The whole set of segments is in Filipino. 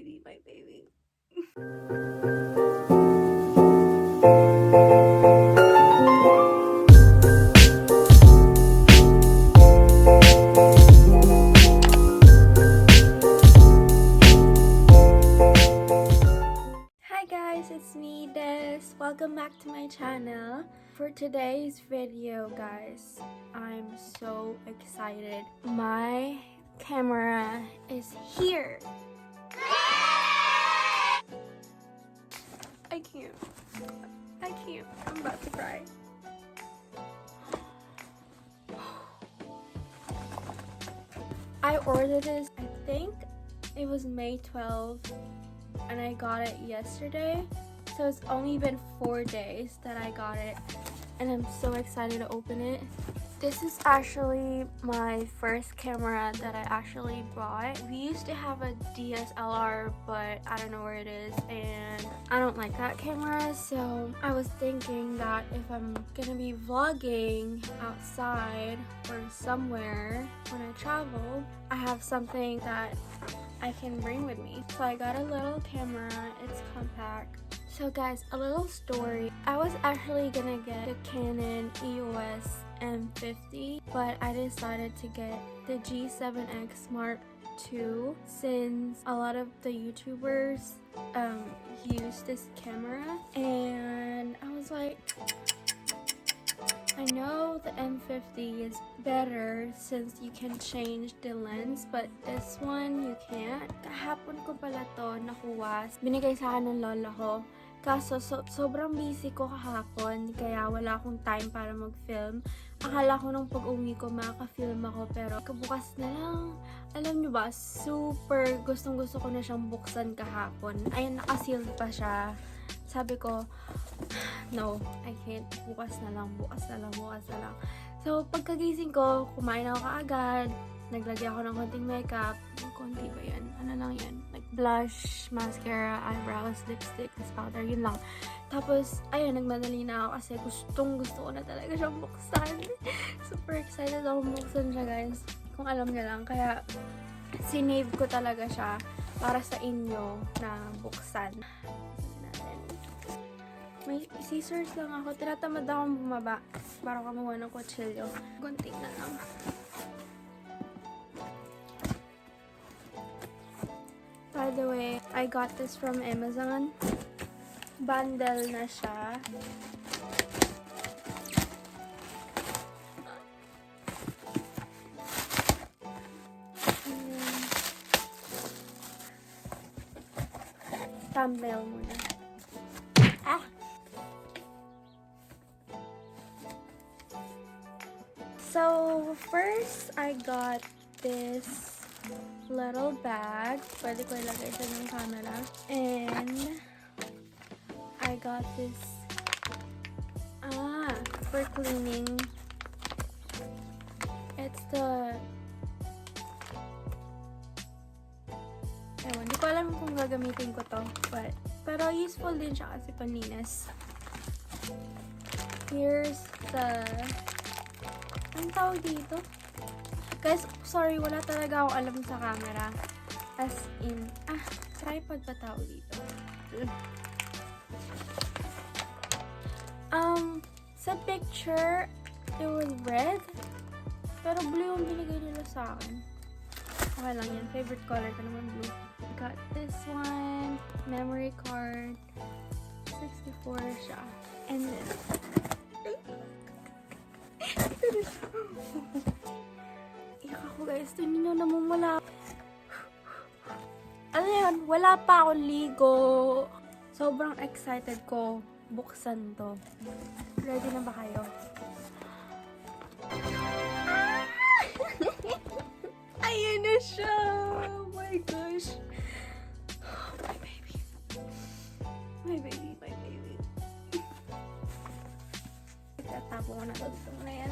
baby, my baby. Hi guys, it's me, Des. Welcome back to my channel. For today's video, guys, I'm so excited. My camera is here. I can't. I'm about to cry. I ordered this, I think it was May 12th, and I got it yesterday. So it's only been 4 days that I got it, and I'm so excited to open it. This is actually my first camera that I actually bought. We used to have a DSLR, but I don't know where it is, and I don't like that camera. So I was thinking that if I'm gonna be vlogging outside or somewhere when I travel, I have something that I can bring with me. So I got a little camera. It's compact. So guys, a little story. I was actually gonna get the Canon EOS M50, but I decided to get the G7X Mark II since a lot of the YouTubers use this camera, and I was like, I know the M50 is better since you can change the lens, but this one you can't. Kahapon ko pala to nakuha. Binigay sa akin ng lola ko. Kaso sobrang busy ko kahapon, kaya wala akong time para mag-film. Akala ko nung pag-uwi ko makaka-film ako, pero kabukas na lang. Alam nyo ba, super gustong-gusto ko na siyang buksan kahapon. Ayun, naka-sealed pa siya. Sabi ko, no, I can't. Bukas na lang. So, pagkagising ko, kumain ako kaagad. Naglagay ako ng konting makeup. Konti ba yan? Ano lang yan? Like blush, mascara, eyebrows, lipstick, powder. Yun lang. Tapos, ayun, nagmadali na ako kasi gusto ko na talaga siyang buksan. Super excited ako buksan siya, guys. Kung alam niyo lang. Kaya, sinave ko talaga siya para sa inyo na buksan. May scissors lang ako. Tinatamad akong bumaba para kumuha ng kutsilyo. Gunting na lang. By the way, I got this from Amazon. Bundle na siya. Thumbnail muna. So, first, I got this little bag. Pwede ko ilagay sa ng camera. And, I got this, for cleaning. It's the, ewan, di ko alam kung gagamitin ko to. Pero useful din siya kasi panlinis. Here's the, ang tawag dito? Guys, sorry, wala talaga akong alam sa camera. As in, tripod pa tawag dito. Sa picture, it was red. Pero blue yung binigay nila sa akin. Okay lang yan. Favorite color ko naman, blue. Got this one. Memory card. 64 siya. And then, iyak ako, guys. Tingnan nyo, namumula. Ano yan? Wala pa akong ligo. Sobrang excited ko buksan to. Ready na ba kayo? Ayan na siya! Oh my gosh! My baby. My baby. Tapo ko na to.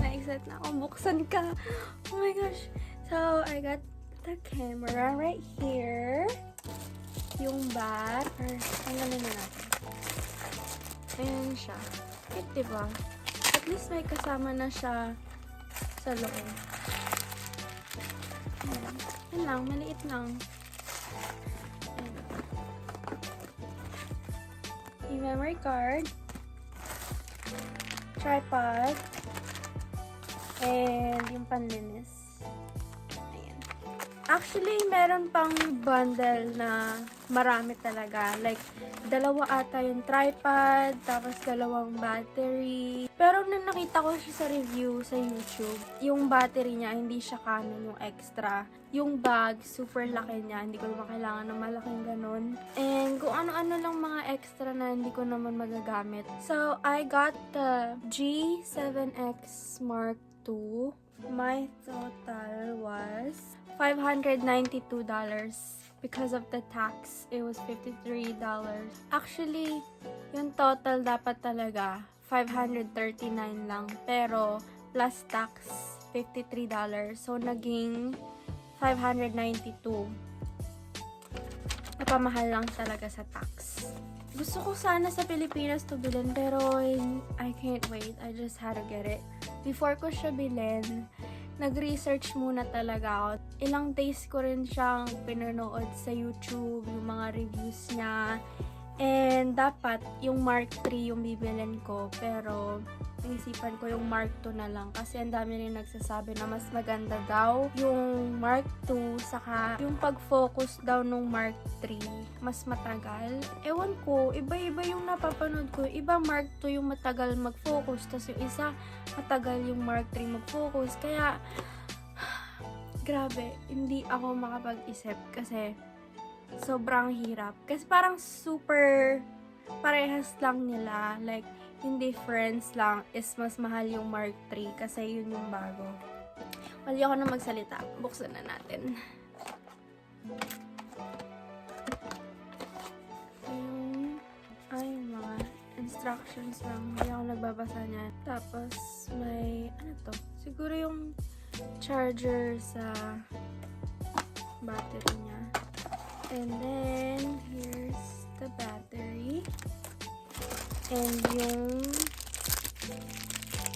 Na-excited na ako. Buksan ka. Oh my gosh. So, I got the camera right here. Yung bag. Ang na natin. Ayan siya. Cute, diba? At least may kasama na siya sa loob. Ayan. Yan lang. Maliit lang. Ayan. yung memory card, tripod, and yung panlinis. Ayan. Actually, meron pang bundle na marami talaga. Like, dalawa ata yung tripod, tapos dalawang battery. Pero nung nakita ko siya sa review sa YouTube, yung battery niya, hindi siya Canon yung extra. Yung bag, super laki niya. Hindi ko naman kailangan ng malaking ganun. And kung ano-ano lang mga extra na hindi ko naman magagamit. So, I got the G7X Mark II. My total was $592. Because of the tax, it was $53. Actually, yung total dapat talaga $539 lang. Pero, plus tax, $53. So, naging $592. Napamahal lang talaga sa tax. Gusto ko sana sa Pilipinas to bilhin, pero I can't wait. I just had to get it. Before ko siya bilhin, nag-research muna talaga ako. Ilang days ko rin siyang pinanood sa YouTube, yung mga reviews niya. And dapat yung Mark III yung bibilin ko, pero inisipan ko yung Mark II na lang kasi ang dami rin nagsasabi na mas maganda daw yung Mark II, saka yung pag-focus daw nung Mark III mas matagal. Ewan ko, iba-iba yung napapanood ko. Iba Mark II yung matagal mag-focus, tapos yung isa matagal yung Mark III mag-focus. Kaya grabe, hindi ako makapag-isip kasi sobrang hirap. Kasi parang super parehas lang nila. Like, yung difference lang is mas mahal yung Mark III kasi yun yung bago. Mali ako na magsalita. Buksan na natin. Yung mga instructions lang. Hindi ako nagbabasa niyan. Tapos, may, ano to? Siguro yung charger sa battery niya. And then, here's the battery. And yung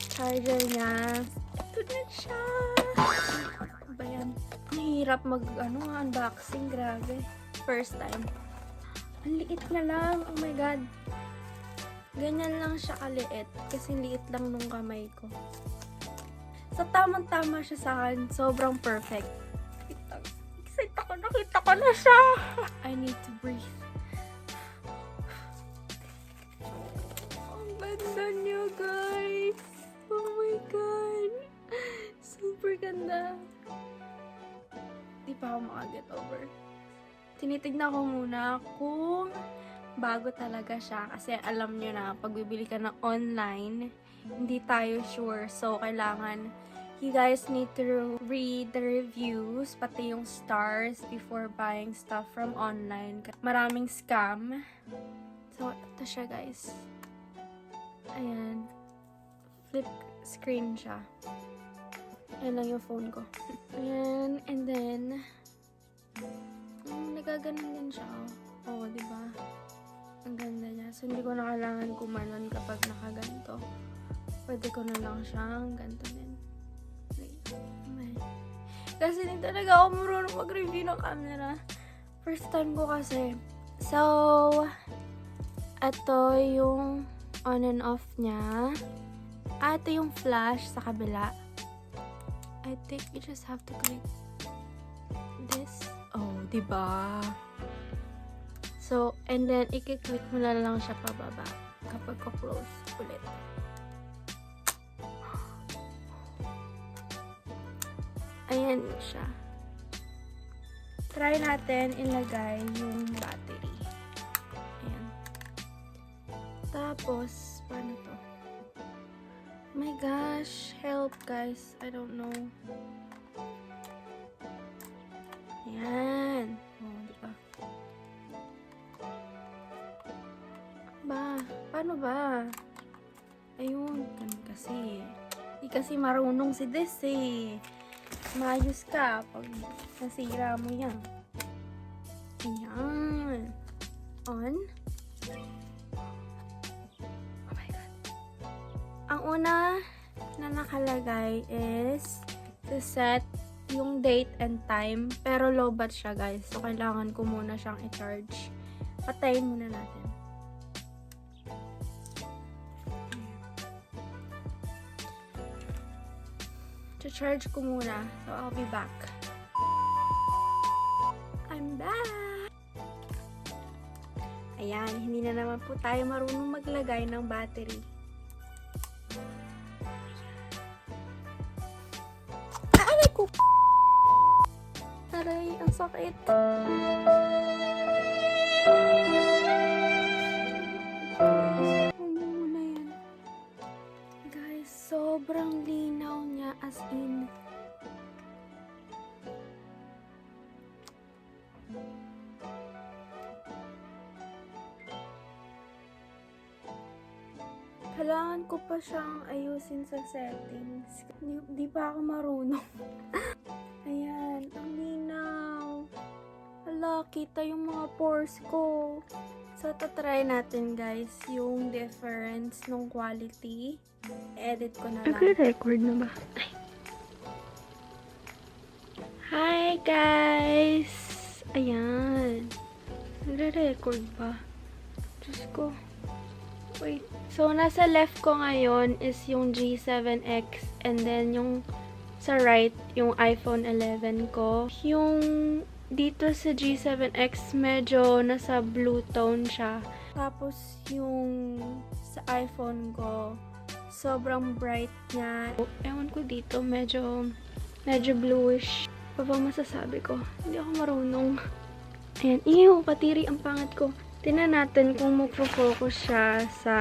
charger niya, ito na siya. Ano ba yan? Ang hirap unboxing. Grabe. First time. Ang liit na lang. Oh my God. Ganyan lang siya kaliit. Kasi liit lang nung kamay ko. So, tamang-tama siya sa akin. Sobrang perfect. Excited ako. Nakita ko na siya. I need to breathe. Ganda niya, guys. Oh my God. Super ganda. Di pa ako makaget over. Tinitignan ko muna kung bago talaga siya. Kasi alam nyo na, pag bibili ka ng online, hindi tayo sure. So, kailangan you guys need to read the reviews, pati yung stars before buying stuff from online. Maraming scam. So, ito siya, guys. Ayan. Flip screen siya. Ayan lang yung phone ko. Ayan. And then, nagaganon din siya. Oo, diba? Ang ganda niya. So, hindi ko na kailangan kumanon kapag nakaganto. Pwede ko na lang siyang ganto din. Kasi hindi talaga ako marunong mag-review ng camera. First time ko kasi. So, ito yung on and off niya. Ito yung flash sa kabila. I think you just have to click this. Oh, diba? So, and then, i-click mo na lang siya pababa kapag ko-close ulit. Ayan siya. Try natin ilagay yung battery. Ayan. Tapos, paano to? Oh my gosh, help guys. I don't know. Ayan. Oh, diba? Paano ba? Ayun, ganun kasi. Hindi kasi marunong si Des eh. Maayos ka pag nasira mo yan. Ayan. On. Oh my God. Ang una na nakalagay is to set yung date and time. Pero lowbat siya guys. So, kailangan ko muna siyang i-charge. Patayin muna natin. charge ko muna. So, I'll be back. I'm back! Ayan, hindi na naman po tayo marunong maglagay ng battery. Aray ko! Aray, ang sakit. Muna yan. Guys, sobrang linaw niya as in. Kailangan ko pa siyang ayusin sa settings. Di pa ako marunong. Ayan, ang linaw. Hala, kita yung mga pores ko. So, tatry natin guys yung difference ng quality. Edit ko na lang. Nagre-record na ba? Ay. Hi guys! Ayan. Nagre-record ba? Diyos ko. Wait. So, nasa left ko ngayon is yung G7X and then yung sa right, yung iPhone 11 ko. Yung dito sa G7X, medyo nasa blue tone siya. Tapos, yung sa iPhone ko, sobrang bright niya. Ewan ko dito, medyo bluish. Pa ba masasabi ko? Hindi ako marunong. Ayan, ew, patiri ang pangat ko. Tingnan natin kung magfo-focus siya sa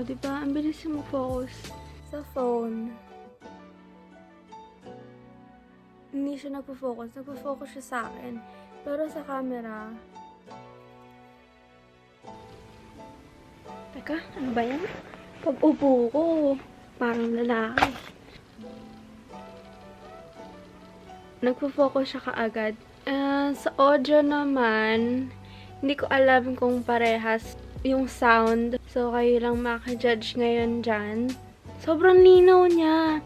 diba? Ang bilis yung mag-focus sa phone. Hindi siya nagpo-focus. Nagpo-focus siya sa akin. Pero sa camera, teka, ano ba yan? Pag upo ko, parang lalaki. Nagpo-focus siya kaagad. Sa audio naman, hindi ko alam kung parehas yung sound. So, kayo lang makajudge ngayon dyan. Sobrang linaw niya.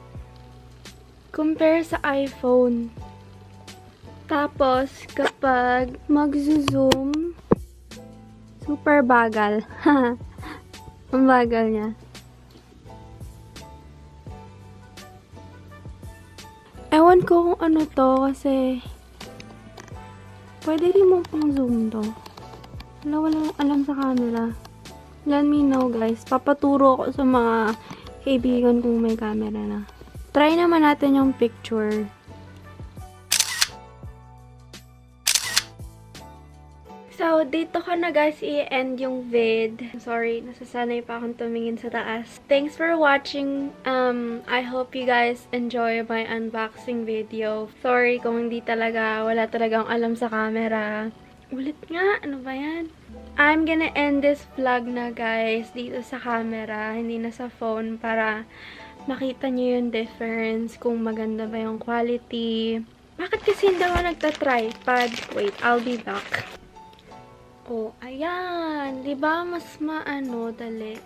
Compare sa iPhone. Tapos, kapag mag-zoom, super bagal. Ang bagal niya. Ewan ko kung ano to kasi pwede rin mo pang zoom to. Wala alam sa camera. Let me know guys. Papaturo ko sa mga kaibigan kung may camera na. Try naman natin yung picture. So, dito ko na guys i-end yung vid. Sorry, nasasanay pa akong tumingin sa taas. Thanks for watching. I hope you guys enjoy my unboxing video. Sorry kung hindi talaga, wala talagang alam sa camera. Ulit nga, ano ba yan? I'm gonna end this vlog na guys dito sa camera, hindi na sa phone para makita nyo yung difference, kung maganda ba yung quality. Bakit kasi hindi ako nagta-tripod? Wait, I'll be back. Oh, ayan. Diba mas maano, dali.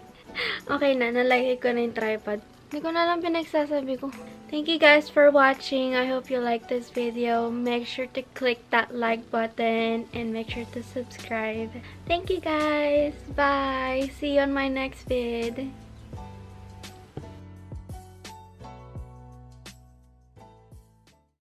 Okay na, nalagay ko na yung tripod. Hindi ko na lang pinagsasabi ko. Thank you guys for watching. I hope you like this video. Make sure to click that like button and make sure to subscribe. Thank you guys. Bye. See you on my next vid.